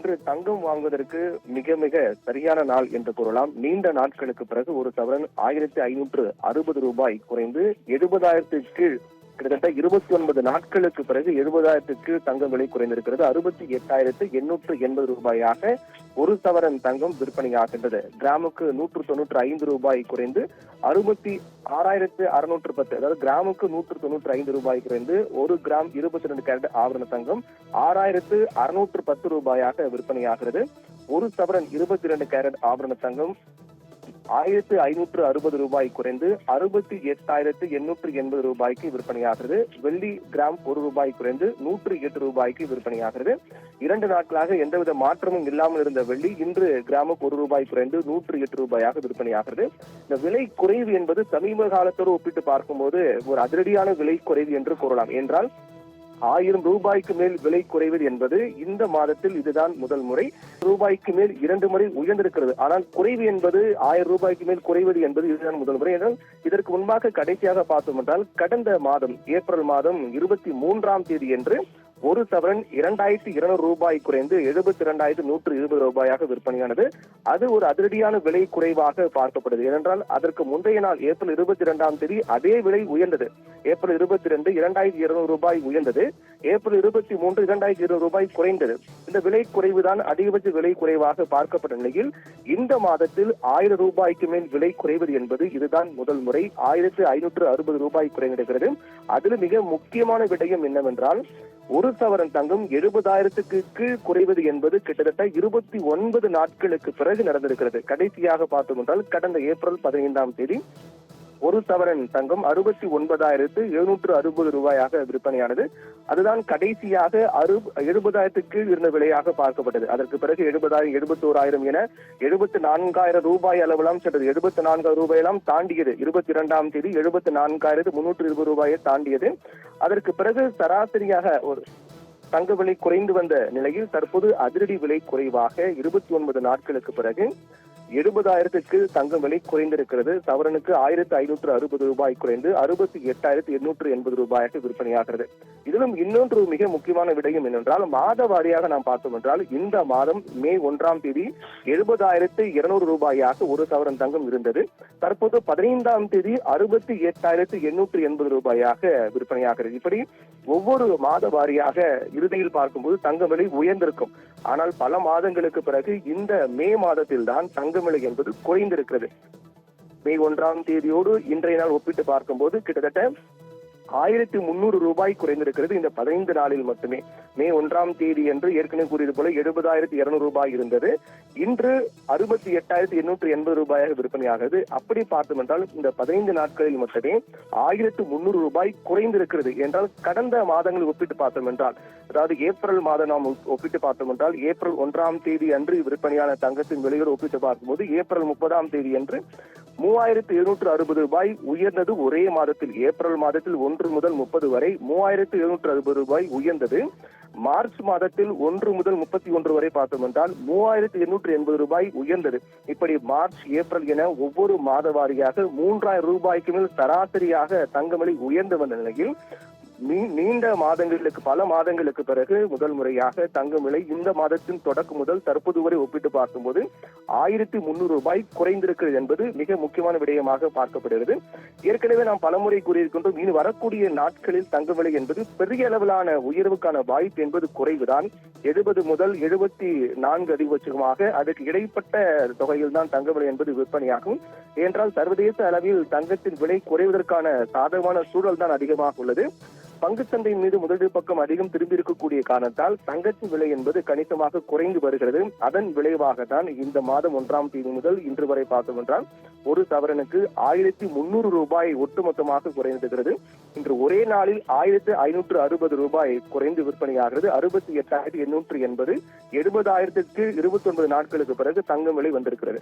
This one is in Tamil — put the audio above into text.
இன்று தங்கம் வாங்குவதற்கு மிக மிக சரியான நாள் என்று கூறலாம். நீண்ட நாட்களுக்கு பிறகு ஒரு சவரன் 1560 ரூபாய் குறைந்து 70,000 கீழ் கிட்டத்தட்ட 29 நாட்களுக்கு பிறகு 70,000 கீழ் தங்கம் விலை குறைந்திருக்கிறது. 68,880 ரூபாயாக ஒரு சவரன் தங்கம் விற்பனையாகின்றது. கிராமுக்கு 195 ரூபாய் குறைந்து 66,610, அதாவது கிராமுக்கு 195 ரூபாய் குறைந்து 1 கிராம் 22 கேரட் ஆபரண தங்கம் 6,610 ரூபாயாக விற்பனையாகிறது. ஒரு சவரன் 22 கேரட் ஆபரண தங்கம் 1,560 ரூபாய் குறைந்து 68,880 ரூபாய்க்கு விற்பனையாகிறது. வெள்ளி கிராம் 1 ரூபாய் குறைந்து 108 ரூபாய்க்கு விற்பனையாகிறது. 2 நாட்களாக எந்தவித மாற்றமும் இல்லாமல் இருந்த வெள்ளி இன்று கிராமுக்கு 1 ரூபாய் குறைந்து 108 ரூபாயாக விற்பனையாகிறது. இந்த விலை குறைவு என்பது சமீப காலத்தோடு ஒப்பிட்டு பார்க்கும்போது ஒரு அதிரடியான விலை குறைவு என்று கூறலாம். என்றால் 1000 ரூபாய்க்கு மேல் விலை குறைவது என்பது இந்த மாதத்தில் இதுதான் முதல் முறை. ரூபாய்க்கு மேல் 2 முறை உயர்ந்திருக்கிறது. ஆனால் குறைவு என்பது 1000 ரூபாய்க்கு மேல் குறைவது என்பது இதுதான் முதல் முறை. என்றால் இதற்கு முன்பாக கடைசியாக பார்த்தோம் என்றால் கடந்த மாதம் ஏப்ரல் மாதம் 23ஆம் தேதி என்று ஒரு சவரன் 2,200 ரூபாய் குறைந்து 72,120 ரூபாயாக விற்பனையானது. அது ஒரு அதிரடியான விலை குறைவாக பார்க்கப்படுது. ஏனென்றால் அதற்கு முந்தைய நாள் ஏப்ரல் 22ஆம் தேதி அதே விலை உயர்ந்தது. ஏப்ரல் 22 2,200 ரூபாய் உயர்ந்தது. ஏப்ரல் 23 2,200 ரூபாய் குறைந்தது. இந்த விலை குறைவுதான் அதிகபட்ச விலை குறைவாக பார்க்கப்பட்ட நிலையில் இந்த மாதத்தில் 1000 ரூபாய்க்கு மேல் விலை குறைவது என்பது இதுதான் முதல் முறை. 1,560 ரூபாய் குறைந்திருக்கிறது. அதில் மிக முக்கியமான விடயம் என்னவென்றால் ஒரு சவரன் தங்கம் 70,000க்கு கீழ் குறைவது என்பது கிட்டத்தட்ட 29 நாட்களுக்கு பிறகு நடந்திருக்கிறது. கடைசியாக பார்த்தோம் என்றால் கடந்த ஏப்ரல் 15ஆம் தேதி ஒரு சவரன் தங்கம் 69,760 ரூபாயாக விற்பனையானது. அதுதான் கடைசியாக 70,000 கீழ் இருந்த விலையாக பார்க்கப்பட்டது. அதற்கு பிறகு 70,000 71,000 என 74,000 ரூபாய் அளவெல்லாம் சென்றது. 74,000 ரூபாயெல்லாம் தாண்டியது. 22ஆம் தேதி 74,320 ரூபாயை தாண்டியது. அதற்கு பிறகு சராசரியாக ஒரு தங்க விலை குறைந்து வந்த நிலையில் தற்போது அதிரடி விலை குறைவாக 29 நாட்களுக்கு பிறகு 70,000க்கு தங்கம் விலை குறைந்திருக்கிறது. சவரனுக்கு 1,560 ரூபாய் குறைந்து 68,880 ரூபாய்க்கு விற்பனையாகிறது. இதிலும் இன்னொன்று மிக முக்கியமான விடயம் என்னென்றால் மாத வாரியாக நாம் பார்த்தோம் என்றால் இந்த மாதம் மே 1ஆம் தேதி 70,200 ரூபாயாக ஒரு சவரன் தங்கம் இருந்தது. தற்போது 15ஆம் தேதி 68,880 ரூபாயாக விற்பனையாகிறது. இப்படி ஒவ்வொரு மாத வாரியாக இறுதியில் பார்க்கும்போது தங்க விலை உயர்ந்திருக்கும். ஆனால் பல மாதங்களுக்கு பிறகு இந்த மே மாதத்தில் தான் தங்க விலை என்பது குறைந்திருக்கிறது. மே 1ஆம் தேதியோடு இன்றைய நாள் ஒப்பிட்டு பார்க்கும்போது கிட்டத்தட்ட 1,300 ரூபாய் குறைந்திருக்கிறது இந்த 15 நாளில் மட்டுமே. மே 1ஆம் தேதி என்று ஏற்கனவே கூறியது போல 70,200 ரூபாய் இருந்தது. இன்று 68,880 ரூபாயாக விற்பனையாகிறது. அப்படி பார்த்தோம் என்றால் இந்த 15 நாட்களில் மட்டுமே 1,300 ரூபாய் குறைந்திருக்கிறது. என்றால் கடந்த மாதங்களில் ஒப்பிட்டு பார்த்தோம் என்றால், அதாவது ஏப்ரல் மாதம் நாம் ஒப்பிட்டு பார்த்தோம் என்றால் ஏப்ரல் 1ஆம் தேதி அன்று விற்பனையான தங்கத்தின் விலையோடு ஒப்பிட்டு பார்க்கும்போது ஏப்ரல் 30ஆம் தேதி அன்று 3,760 ரூபாய் உயர்ந்தது. ஒரே மாதத்தில் ஏப்ரல் மாதத்தில் 1 முதல் 30 வரை 3,760 ரூபாய் உயர்ந்தது. மார்ச் மாதத்தில் 1 முதல் 31 வரை பார்த்தோம் என்றால் 3,880 ரூபாய் உயர்ந்தது. இப்படி மார்ச் ஏப்ரல் என ஒவ்வொரு மாத வாரியாக 3,000 ரூபாய்க்கு மேல் சராசரியாக தங்க விலை உயர்ந்து வந்த நிலையில் நீண்ட மாதங்களுக்கு பல மாதங்களுக்கு பிறகு முதல் முறையாக தங்கம் விலை இந்த மாதத்தின் தொடக்கம் முதல் தற்போது வரை ஒப்பிட்டு பார்க்கும்போது 1,300 ரூபாய் குறைந்திருக்கிறது என்பது மிக முக்கியமான விடயமாக பார்க்கப்படுகிறது. ஏற்கனவே நாம் பலமுறை கூறியிருக்கின்றோம், இனி வரக்கூடிய நாட்களில் தங்க விலை என்பது பெரிய அளவிலான உயர்வுக்கான வாய்ப்பு என்பது குறைவுதான். 70 முதல் 74 அதிகபட்சமாக அதுக்கு இடைப்பட்ட தொகையில் தான் தங்க விலை என்பது விற்பனையாகும். என்றால் சர்வதேச அளவில் தங்கத்தின் விலை குறைவதற்கான சாதகமான சூழல் தான் அதிகமாக உள்ளது. பங்குச்சந்தையின் மீது முதலீடு பக்கம் அதிகம் திரும்பி இருக்கக்கூடிய காரணத்தால் தங்கத்தின் விலை என்பது கணிசமாக குறைந்து வருகிறது. அதன் விளைவாக தான் இந்த மாதம் 1ஆம் தேதி முதல் இன்று வரை பார்த்தோம் என்றால் ஒரு சவரனுக்கு 1,300 ரூபாய் ஒட்டுமொத்தமாக குறைந்திருக்கிறது. இன்று ஒரே நாளில் 1,560 ரூபாய் குறைந்து விற்பனையாகிறது. 68,880 70,000க்கு 29 நாட்களுக்கு பிறகு தங்கம் விலை வந்திருக்கிறது.